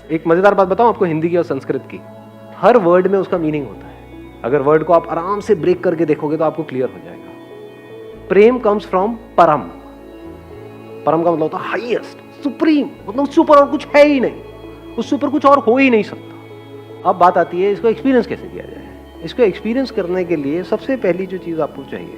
एक मजेदार बात बताऊं आपको हिंदी की और संस्कृत की, हर वर्ड में उसका मीनिंग होता है। अगर वर्ड को आप आराम से ब्रेक करके देखोगे तो आपको क्लियर हो जाएगा। प्रेम कम्स फ्रॉम परम। परम का मतलब होता है हाईएस्ट, सुप्रीम, मतलब उससे ऊपर और कुछ है ही नहीं, उससे ऊपर कुछ और हो ही नहीं सकता। अब बात आती है इसको एक्सपीरियंस कैसे किया जाए। इसको एक्सपीरियंस करने के लिए सबसे पहली जो चीज आपको चाहिए,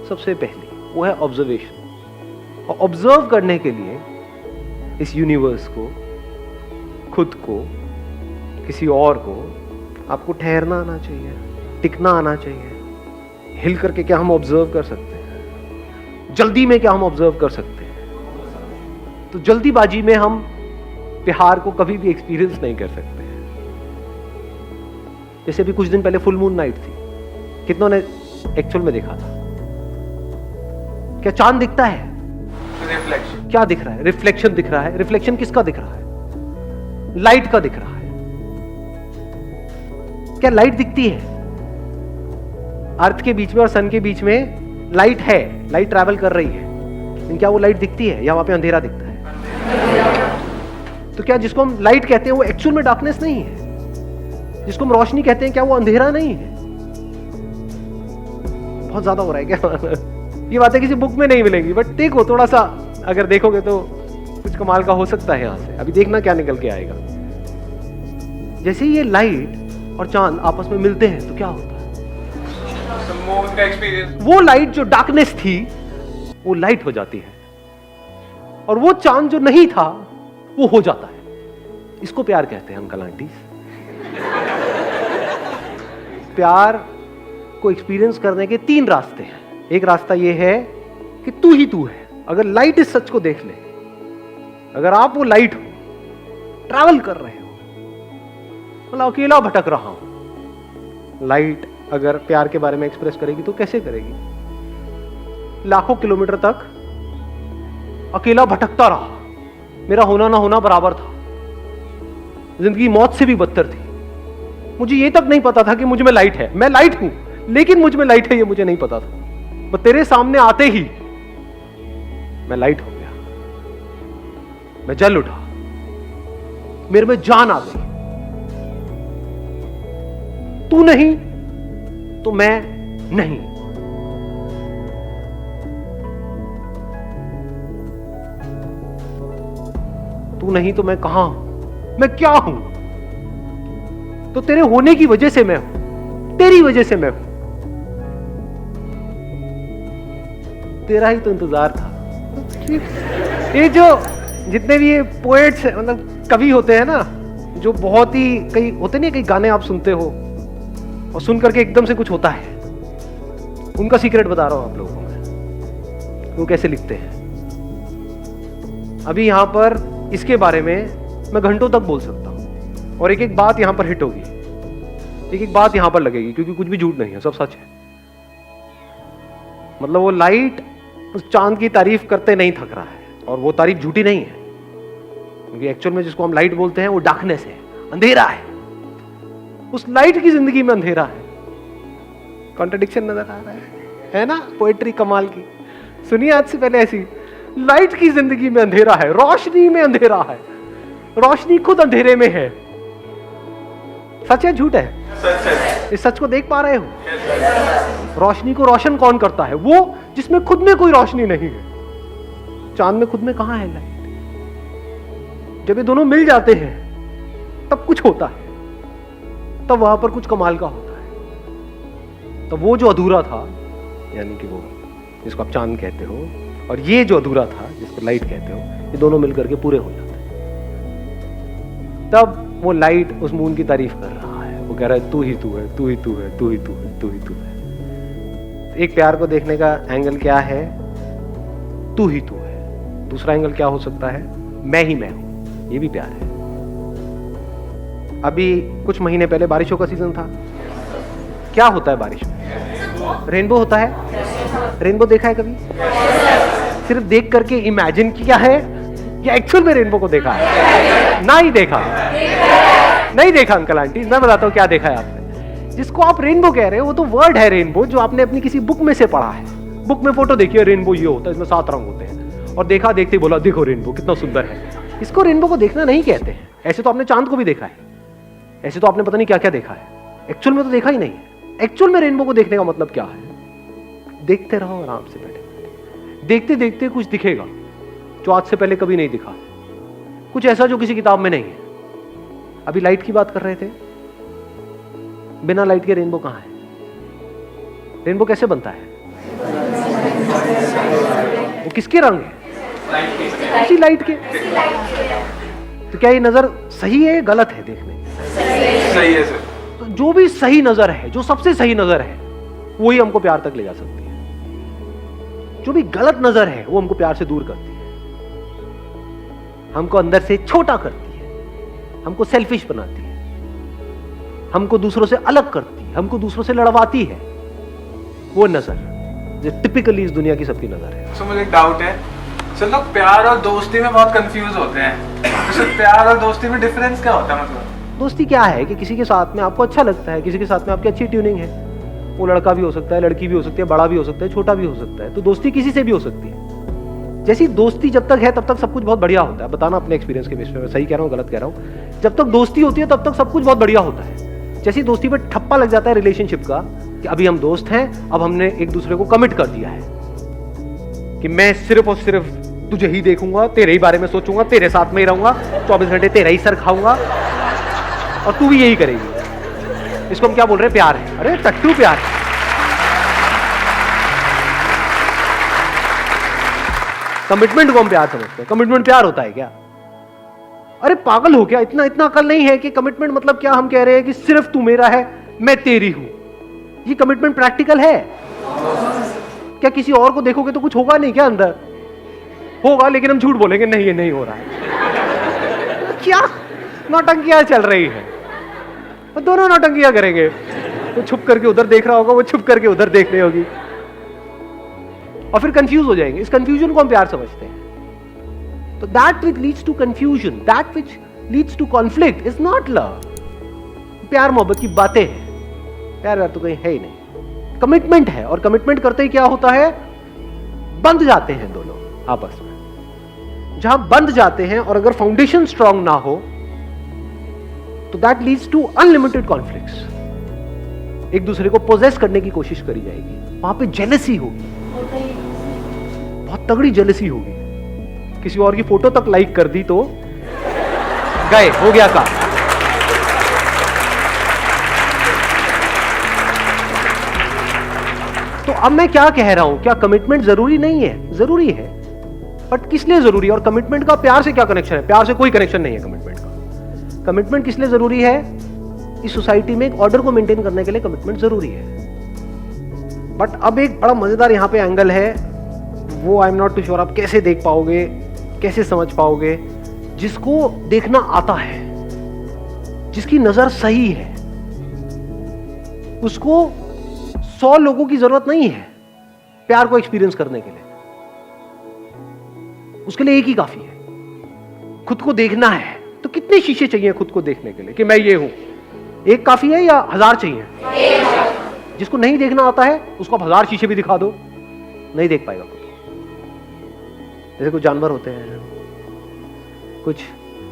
सबसे पहली वो है ऑब्जर्वेशन। और ऑब्जर्व करने के लिए इस यूनिवर्स को, खुद को, किसी और को, आपको ठहरना आना चाहिए, टिकना आना चाहिए। हिल करके क्या हम ऑब्जर्व कर सकते हैं? जल्दी में क्या हम ऑब्जर्व कर सकते हैं? तो जल्दीबाजी में हम प्यार को कभी भी एक्सपीरियंस नहीं कर सकते। जैसे अभी कुछ दिन पहले फुल मून नाइट थी, कितनों ने एक्चुअल में देखा था? क्या चांद दिखता है? रिफ्लेक्शन। क्या दिख रहा है? रिफ्लेक्शन दिख रहा है। रिफ्लेक्शन किसका दिख रहा है? लाइट का दिख रहा है। क्या लाइट दिखती है? अर्थ के बीच में और सन के बीच में लाइट है, लाइट ट्रैवल कर रही है, लेकिन क्या वो लाइट दिखती है या वहां पे अंधेरा दिखता है? तो क्या जिसको हम लाइट कहते हैं वो एक्चुअल में डार्कनेस नहीं है? जिसको हम रोशनी कहते हैं क्या वो अंधेरा नहीं है? बहुत ज्यादा हो रहा है क्या? ये बातें किसी बुक में नहीं मिलेंगी, बट देखो थोड़ा सा अगर देखोगे तो कुछ कमाल का हो सकता है यहां से। अभी देखना क्या निकल के आएगा। जैसे ही ये लाइट और चांद आपस में मिलते हैं तो क्या होता है? वो लाइट जो डार्कनेस थी वो लाइट हो जाती है, और वो चांद जो नहीं था वो हो जाता है। इसको प्यार कहते हैं अंकल आंटी। प्यार को एक्सपीरियंस करने के 3 रास्ते हैं। एक रास्ता ये है कि तू ही तू है। अगर लाइट इस सच को देख ले, अगर आप वो लाइट हो, ट्रैवल कर रहे हो, मतलब अकेला भटक रहा हूं, लाइट अगर प्यार के बारे में एक्सप्रेस करेगी तो कैसे करेगी? लाखों किलोमीटर तक अकेला भटकता रहा, मेरा होना ना होना बराबर था, जिंदगी मौत से भी बदतर थी। मुझे ये तक नहीं पता था कि मुझ में लाइट है। मैं लाइट हूं लेकिन मुझ में लाइट है ये मुझे नहीं पता था। पर तेरे सामने आते ही मैं लाइट हो गया, मैं जल उठा, मेरे में जान आ गई। तू नहीं तो मैं नहीं। तू नहीं तो मैं कहां हूं? मैं क्या हूं? तो तेरे होने की वजह से मैं हूं, तेरी वजह से मैं हूं। तेरा ही तो इंतजार था। ये जो जितने भी ये पोएट्स मतलब कवि होते हैं ना, जो बहुत ही कई होते नहीं, कई गाने आप सुनते हो और सुन करके एकदम से कुछ होता है, उनका सीक्रेट बता रहा हूं आप लोगों को मैं, वो कैसे लिखते हैं। अभी यहां पर इसके बारे में मैं घंटों तक बोल सकता हूं और एक एक बात यहां पर हिट होगी, एक एक बात यहां पर लगेगी, क्योंकि कुछ भी झूठ नहीं है, सब सच है। मतलब वो लाइट उस चांद की तारीफ करते नहीं थक रहा है, और वो तारीफ झूठी नहीं है, क्योंकि एक्चुअल में जिसको हम लाइट बोलते हैं वो डार्कनेस है, अंधेरा है। उस लाइट की जिंदगी में अंधेरा है। कॉन्ट्रडिक्शन नजर आ रहा है ना? पोएट्री कमाल की। सुनिए आज से पहले ऐसी, लाइट की जिंदगी में अंधेरा है, रोशनी में अंधेरा है, रोशनी खुद अंधेरे में है। सच है झूठ है? सच है। इस सच को देख पा रहे हो? रोशनी को रोशन कौन करता है? वो जिसमें खुद में कोई रोशनी नहीं है। चांद में खुद में कहां है लाइट? जब ये दोनों मिल जाते हैं तब कुछ होता है, तब वहां पर कुछ कमाल का होता है। तो वो जो अधूरा था, यानी कि वो जिसको आप चांद कहते हो, और ये जो अधूरा था जिसको लाइट कहते हो, ये दोनों मिलकर के पूरे हो जाते हैं। तब वो लाइट उस मून की तारीफ कर रहा है, वो कह रहा है तू ही तू है, तू ही तू है, तू ही तू है, तू ही तू है। एक प्यार को देखने का एंगल क्या है? तू ही तू है। दूसरा एंगल क्या हो सकता है? मैं ही मैं हूं। ये भी प्यार है। अभी कुछ महीने पहले बारिशों का सीजन था। क्या होता है बारिश में? रेनबो होता है। रेनबो देखा है कभी? सिर्फ देख करके इमेजिन किया है या एक्चुअल में रेनबो को देखा है? ना ही देखा। नहीं देखा अंकल आंटी। मैं बताता हूँ क्या देखा है आपने। जिसको आप रेनबो कह रहे हो वो तो वर्ड है रेनबो, जो आपने अपनी किसी बुक में से पढ़ा है। बुक में फोटो देखिए, रेनबो ये होता है, इसमें 7 रंग होते हैं, और देखा देखते बोला देखो रेनबो कितना सुंदर है। इसको रेनबो को देखना नहीं कहते हैं। ऐसे तो आपने चांद को भी देखा है, ऐसे तो आपने पता नहीं क्या क्या देखा है, एक्चुअल में तो देखा ही नहीं है। एक्चुअल में रेनबो को देखने का मतलब क्या है? देखते रहो आराम से बैठे बैठे, देखते देखते कुछ दिखेगा जो आज से पहले कभी नहीं दिखा, कुछ ऐसा जो किसी किताब में नहीं है। अभी लाइट की बात कर रहे थे, बिना लाइट के रेनबो कहां है? रेनबो कैसे बनता है? वो किसके रंग है? इसी लाइट के। तो क्या ये नजर सही है गलत है? देखने सही है सर। तो जो भी सही नजर है, जो सबसे सही नजर है, वही हमको प्यार तक ले जा सकती है। जो भी गलत नजर है वो हमको प्यार से दूर करती है, हमको अंदर से छोटा करती है, हमको सेल्फिश बनाती है, हमको दूसरों से अलग करती है, हमको दूसरों से लड़वाती है। वो नजर जो टिपिकली इस दुनिया की सबकी नजर है। सर मुझे एक डाउट है सर, लोग प्यार और दोस्ती में बहुत कंफ्यूज होते हैं। तो सर प्यार और दोस्ती में डिफरेंस क्या होता है? मतलब दोस्ती क्या है कि किसी के साथ में आपको अच्छा लगता है, किसी के साथ में आपकी अच्छी ट्यूनिंग है। वो लड़का भी हो सकता है, लड़की भी हो सकती है, बड़ा भी हो सकता है, छोटा भी हो सकता है। तो दोस्ती किसी से भी हो सकती है। जैसी दोस्ती जब तक है तब तक सब कुछ बहुत बढ़िया होता है। बताना अपने एक्सपीरियंस के बेस पे, मैं सही कह रहा हूँ गलत कह रहा हूँ। जब तक दोस्ती होती है तब तक सब कुछ बहुत बढ़िया होता है। जैसी दोस्ती पे ठप्पा लग जाता है रिलेशनशिप का कि अभी हम दोस्त हैं, अब हमने एक दूसरे को कमिट कर दिया है कि मैं सिर्फ और सिर्फ तुझे ही देखूंगा, तेरे ही बारे में सोचूंगा, तेरे साथ में ही रहूंगा, 24 घंटे तेरा ही सर खाऊंगा और तू भी यही करेगी। इसको हम क्या बोल रहे हैं? प्यार है। अरे टट्टू प्यार है। कमिटमेंट को हम प्यार समझते हैं। कमिटमेंट प्यार होता है क्या? अरे पागल हो क्या? इतना इतना अकल नहीं है कि कमिटमेंट मतलब क्या? हम कह रहे हैं कि सिर्फ तू मेरा है, मैं तेरी हूं। ये कमिटमेंट प्रैक्टिकल है क्या? किसी और को देखोगे तो कुछ होगा नहीं क्या? अंदर होगा, लेकिन हम झूठ बोलेंगे नहीं ये नहीं हो रहा है। क्या नौटंकियां चल रही है? वो दोनों नौटंकियां करेंगे। वो छुप करके उधर देख रहा होगा, वो छुप करके उधर देख रही होगी, और फिर कंफ्यूज हो जाएंगे। इस कंफ्यूजन को हम प्यार समझते हैं। तो that which leads to confusion, that which leads to conflict is not love. प्यार मोहब्बत की बातें हैं, प्यार तो कहीं है ही नहीं। कमिटमेंट है, और कमिटमेंट करते ही क्या होता है? बंध जाते हैं दोनों आपस में। जहां बंध जाते हैं और अगर फाउंडेशन स्ट्रांग ना हो तो that leads to unlimited conflicts. एक दूसरे को पोजेस करने की कोशिश करी जाएगी, वहां पे जेलसी होगी, बहुत तगड़ी जेलसी होगी। किसी और की फोटो तक लाइक कर दी तो गए, हो गया काम। तो अब मैं क्या कह रहा हूं? क्या कमिटमेंट जरूरी नहीं है? जरूरी है, बट किस लिए जरूरी है? और कमिटमेंट का प्यार से क्या कनेक्शन है? प्यार से कोई कनेक्शन नहीं है कमिटमेंट का। कमिटमेंट किस लिए जरूरी है? इस सोसाइटी में एक ऑर्डर को मेंटेन करने के लिए कमिटमेंट जरूरी है। बट अब एक बड़ा मजेदार यहां पे एंगल है, वो I am not too sure आप कैसे देख पाओगे, कैसे समझ पाओगे। जिसको देखना आता है, जिसकी नजर सही है, उसको 100 लोगों की जरूरत नहीं है प्यार को एक्सपीरियंस करने के लिए। उसके लिए एक ही काफी है। खुद को देखना है तो कितने शीशे चाहिए खुद को देखने के लिए कि मैं ये हूं? एक काफी है या 1000 चाहिए? जिसको नहीं देखना आता है उसको आप 1000 शीशे भी दिखा दो, नहीं देख पाएगा खुद। जैसे कुछ जानवर होते हैं, कुछ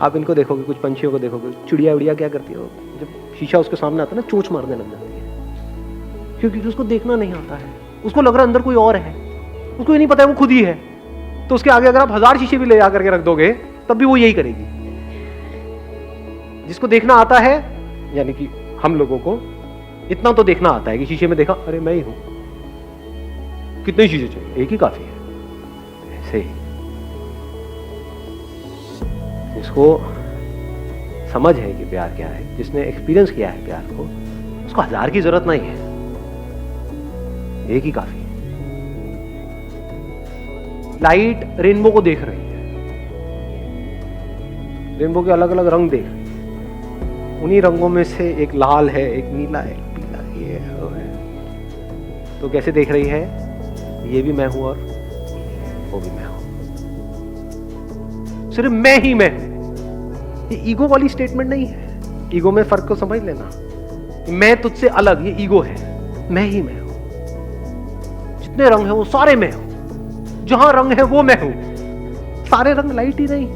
आप इनको देखोगे, कुछ पंछियों को देखोगे, चिड़िया उड़िया क्या करती है, जब शीशा उसके सामने आता है ना, चोंच मारने लग जाती है, क्योंकि उसको देखना नहीं आता है। उसको लग रहा है अंदर कोई और है, उसको ये नहीं पता है वो खुद ही है। तो उसके आगे अगर आप 1000 शीशे भी ले जाकर के रख दोगे तब भी वो यही करेगी। जिसको देखना आता है, यानी कि हम लोगों को इतना तो देखना आता है कि शीशे में देखा, अरे मैं ही हूं, कितने शीशे चाहिए? एक ही काफी है। ऐसे ही इसको समझ है कि प्यार क्या है, जिसने एक्सपीरियंस किया है प्यार को, उसको 1000 की जरूरत नहीं है, एक ही काफी है। लाइट रेनबो को देख रही है, रेनबो के अलग अलग रंग देख रही है। उन्हीं रंगों में से एक लाल है, एक नीला है, एक पीला, ये है वो है। तो कैसे देख रही है? ये भी मैं हूं और वो भी मैं हूं, सिर्फ मैं ही मैं हूं। ये ईगो वाली स्टेटमेंट नहीं है। ईगो में फर्क को समझ लेना। मैं तुझसे अलग, ये ईगो है। मैं ही मैं हूं, जितने रंग है वो सारे मैं हूं, जहां रंग है वो मैं हूं। सारे रंग लाइट ही नहीं,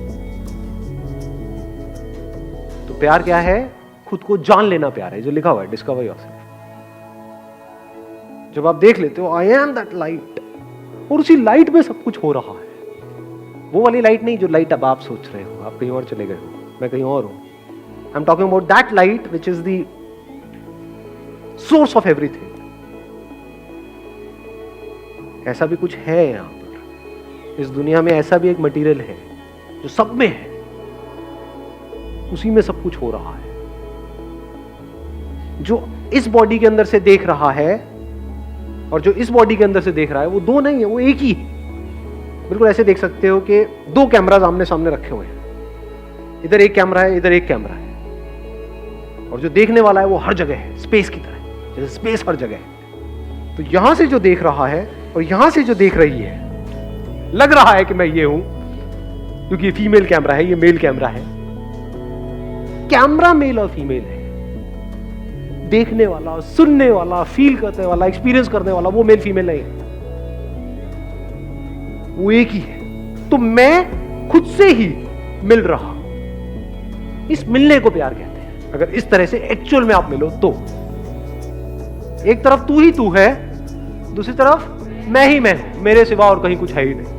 प्यार क्या है? खुद को जान लेना प्यार है, जो लिखा हुआ है डिस्कवर योरसेल्फ। जब आप देख लेते हो आई एम दैट लाइट, और उसी लाइट में सब कुछ हो रहा है। वो वाली लाइट नहीं जो लाइट अब आप सोच रहे हो, आप कहीं और चले गए हो, मैं कहीं और हूं। I am talking about that light which is the source of everything. ऐसा भी कुछ है यहां पर, इस दुनिया में ऐसा भी एक मटेरियल है जो सब में है, उसी में सब कुछ हो रहा है। जो इस बॉडी के अंदर से देख रहा है और जो इस बॉडी के अंदर से देख रहा है, वो दो नहीं है, वो एक ही है। बिल्कुल ऐसे देख सकते हो कि दो कैमराज आमने सामने रखे हुए हैं, इधर एक कैमरा है, इधर एक कैमरा है, और जो देखने वाला है वो हर जगह है, स्पेस की तरह, जैसे स्पेस हर जगह है। तो यहां से जो देख रहा है और यहां से जो देख रही है, लग रहा है कि मैं ये हूं, क्योंकि ये फीमेल कैमरा है, ये मेल कैमरा है। कैमरा मेल और फीमेल है, देखने वाला, सुनने वाला, फील करने वाला, एक्सपीरियंस करने वाला वो मेल फीमेल नहीं है, वो एक ही है। तो मैं खुद से ही मिल रहा, इस मिलने को प्यार कहते हैं। अगर इस तरह से एक्चुअल में आप मिलो तो एक तरफ तू ही तू है, दूसरी तरफ मैं ही मैं हूं, मेरे सिवा और कहीं कुछ है ही नहीं।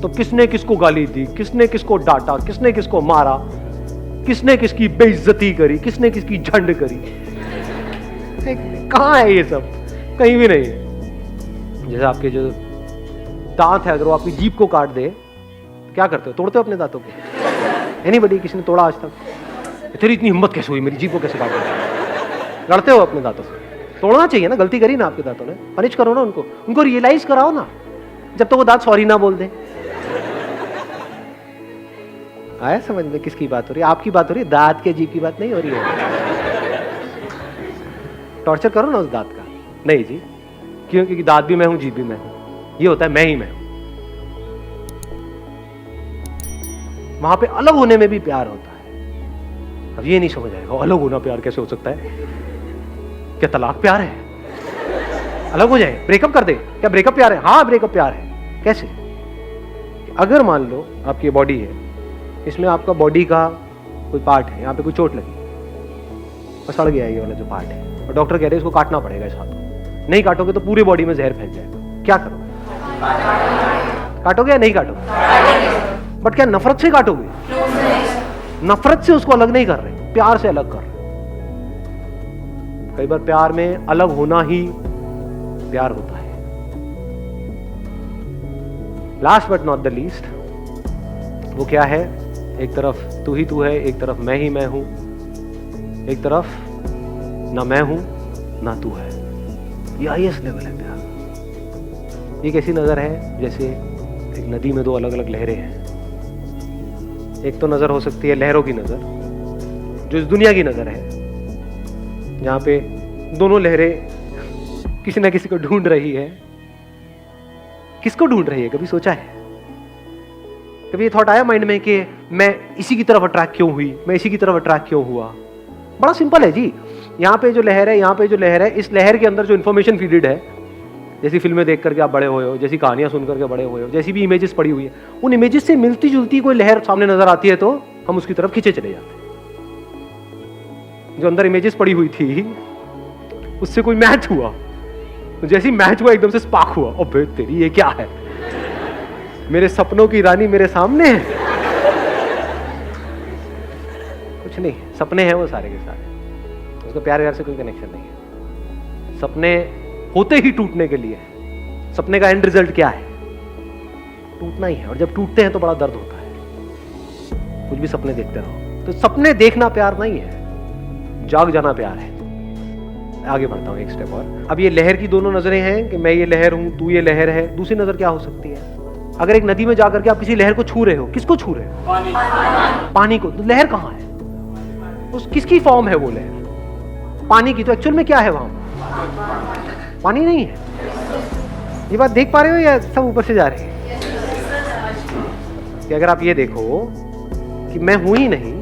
तो किसने किसको गाली दी, किसने किसको डांटा, किसने किसको मारा, किसने किसकी बेइज्जती करी, किसने किसकी झंड करी, कहां है ये सब? कहीं भी नहीं है। जैसे आपके जो दांत है, अगर वो आपकी जीभ को काट दे, क्या करते हो? तोड़ते हो अपने दांतों को? एनीबॉडी, किसी ने तोड़ा आज तक? तेरी इतनी हिम्मत कैसे हुई मेरी जीभ को कैसे काट दे? लड़ते हो अपने दांतों से? तोड़ना चाहिए ना, गलती करी ना आपके दांतों ने, पनिश करो ना उनको रियलाइज कराओ ना, जब तक वो दांत सॉरी ना बोल दे। आया समझ में किसकी बात हो रही है? आपकी बात हो रही है, दांत के जीभ की बात नहीं हो रही है। टॉर्चर करो ना उस दांत का। नहीं जी, क्यों? क्योंकि दांत भी मैं हूं, जीभ भी मैं हूं, ये होता है मैं ही मैं हूं। वहां पे अलग होने में भी प्यार होता है। अब ये नहीं समझ आएगा अलग होना प्यार कैसे हो सकता है? क्या तलाक प्यार है? अलग हो जाए, ब्रेकअप कर दे, क्या ब्रेकअप प्यार है? हाँ ब्रेकअप प्यार है। कैसे? अगर मान लो आपकी बॉडी है, इसमें आपका बॉडी का कोई पार्ट है, यहाँ पे कोई चोट लगी और सड़ गया ये वाला जो पार्ट है, और डॉक्टर कह रहे हैं इसको काटना पड़ेगा इस हाथ को, नहीं काटोगे तो पूरी बॉडी में जहर फैल जाएगा, क्या करोगे? काटोगे या नहीं काटोगे? बट क्या नफरत से काटोगे? नफरत से उसको अलग नहीं कर रहे, प्यार से अलग कर रहे। कई बार प्यार में अलग होना ही प्यार होता है। Last but not the least, वो क्या है? एक तरफ तू ही तू है, एक तरफ मैं ही मैं हूं, एक तरफ ना मैं हूं ना तू है। ये हाईएस्ट लेवल है प्यार। ये कैसी नजर है? जैसे एक नदी में दो अलग अलग लहरें हैं। एक तो नजर हो सकती है लहरों की नजर, जो इस दुनिया की नजर है, जहां पे दोनों लहरें किसी ना किसी को ढूंढ रही है। किसको ढूंढ रही है? कभी सोचा है? कभी ये थॉट आया माइंड में कि मैं इसी की तरफ अट्रैक्ट क्यों हुई, मैं इसी की तरफ अट्रैक्ट क्यों हुआ? बड़ा सिंपल है जी। यहाँ पे जो लहर है, यहाँ पे जो लहर है, इस लहर के अंदर जो इन्फॉर्मेशन फीडेड है, जैसी फिल्में देख करके आप बड़े हुए हो, जैसी कहानियां सुन करके बड़े हुए हो, जैसी भी इमेजेस पड़ी हुई है, उन इमेजेस से मिलती जुलती कोई लहर सामने नजर आती है तो हम उसकी तरफ खींचे चले जाते हैं। जो अंदर इमेजेस पड़ी हुई थी उससे कोई मैच हुआ, तो जैसी मैच हुआ एकदम से स्पार्क हुआ, अबे तेरी ये क्या है, मेरे सपनों की रानी मेरे सामने है। कुछ नहीं, सपने हैं वो सारे के सारे, उसका प्यार से कोई कनेक्शन नहीं है। सपने होते ही टूटने के लिए, सपने का एंड रिजल्ट क्या है? टूटना ही है, और जब टूटते हैं तो बड़ा दर्द होता है। कुछ भी सपने देखते रहो, तो सपने देखना प्यार नहीं है, जाग जाना प्यार है। आगे बढ़ता हूं एक स्टेप और। अब ये लहर की दोनों नजरें हैं कि मैं ये लहर हूं, तू ये लहर है। दूसरी नजर क्या हो सकती है? अगर एक नदी में जाकर के आप किसी लहर को छू रहे हो, किसको छू रहे हो? पानी को। तो लहर कहां है? उस किसकी फॉर्म है वो लहर? पानी की। तो एक्चुअल में क्या है वहां? पानी नहीं है। ये बात देख पा रहे हो या सब ऊपर से जा रहे हैं? कि अगर आप ये देखो कि मैं हूं ही नहीं,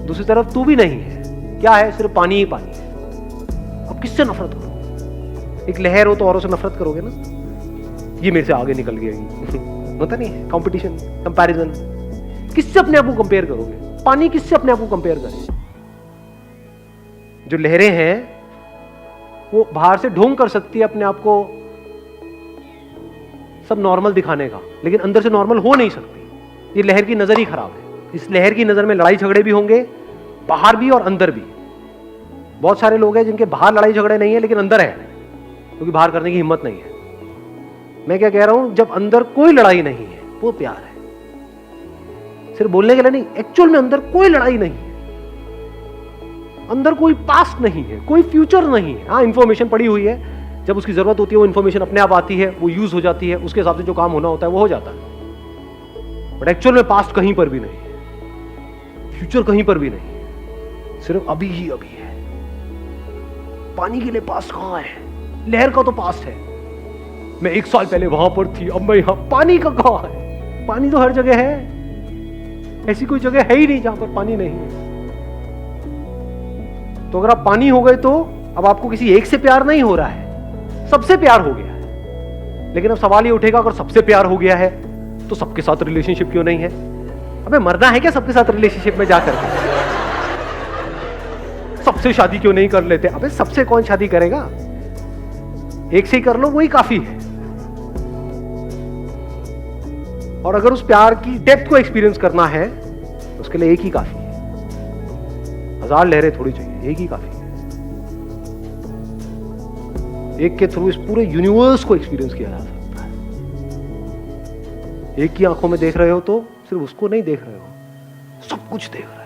दूसरी तरफ तू भी नहीं है, क्या है? सिर्फ पानी ही पानी है। अब किससे नफरत करो? एक लहर हो तो औरों से नफरत करोगे ना, ये मेरे से आगे निकल गई। होता नहीं है कंपटीशन, कंपैरिजन, किससे अपने आप को कंपेयर करोगे? पानी किससे अपने आप को कंपेयर करें? जो लहरें हैं वो बाहर से ढोंग कर सकती है अपने आप को सब नॉर्मल दिखाने का, लेकिन अंदर से नॉर्मल हो नहीं सकती। ये लहर की नजर ही खराब है। इस लहर की नजर में लड़ाई झगड़े भी होंगे, बाहर भी और अंदर भी। बहुत सारे लोग हैं जिनके बाहर लड़ाई झगड़े नहीं है लेकिन अंदर है, क्योंकि बाहर करने की हिम्मत नहीं है। मैं क्या कह रहा हूं, जब अंदर कोई लड़ाई नहीं है वो प्यार है। सिर्फ बोलने के लिए नहीं, एक्चुअल में अंदर कोई लड़ाई नहीं है, अंदर कोई पास्ट नहीं है, कोई फ्यूचर नहीं है। हाँ, इंफॉर्मेशन पड़ी हुई है, जब उसकी जरूरत होती है वो इंफॉर्मेशन अपने आप आती है, वो यूज हो जाती है, उसके हिसाब से जो काम होना होता है वो हो जाता है। बट एक्चुअल में पास्ट कहीं पर भी नहीं है, फ्यूचर कहीं पर भी नहीं है, सिर्फ अभी ही अभी है। पानी के लिए पास्ट कहां है? लहर का तो पास्ट है, मैं 1 साल पहले वहां पर थी, अब मैं यहां। पानी का कहां है? पानी तो हर जगह है, ऐसी कोई जगह है ही नहीं जहां पर पानी नहीं है। तो अगर आप पानी हो गए तो अब आपको किसी एक से प्यार नहीं हो रहा है, सबसे प्यार हो गया है। लेकिन अब सवाल ये उठेगा, अगर सबसे प्यार हो गया है तो सबके साथ रिलेशनशिप क्यों नहीं है? अबे मरना है क्या सबके साथ रिलेशनशिप में जाकर के? सबसे शादी क्यों नहीं कर लेते? अबे सबसे कौन शादी करेगा? एक से ही कर लो, वही काफी है। और अगर उस प्यार की डेप्थ को एक्सपीरियंस करना है तो उसके लिए एक ही काफी है, 1000 लहरें थोड़ी चाहिए, एक ही काफी है। एक के थ्रू इस पूरे यूनिवर्स को एक्सपीरियंस किया जा सकता है। एक की आंखों में देख रहे हो तो सिर्फ उसको नहीं देख रहे हो, सब कुछ देख रहे हो।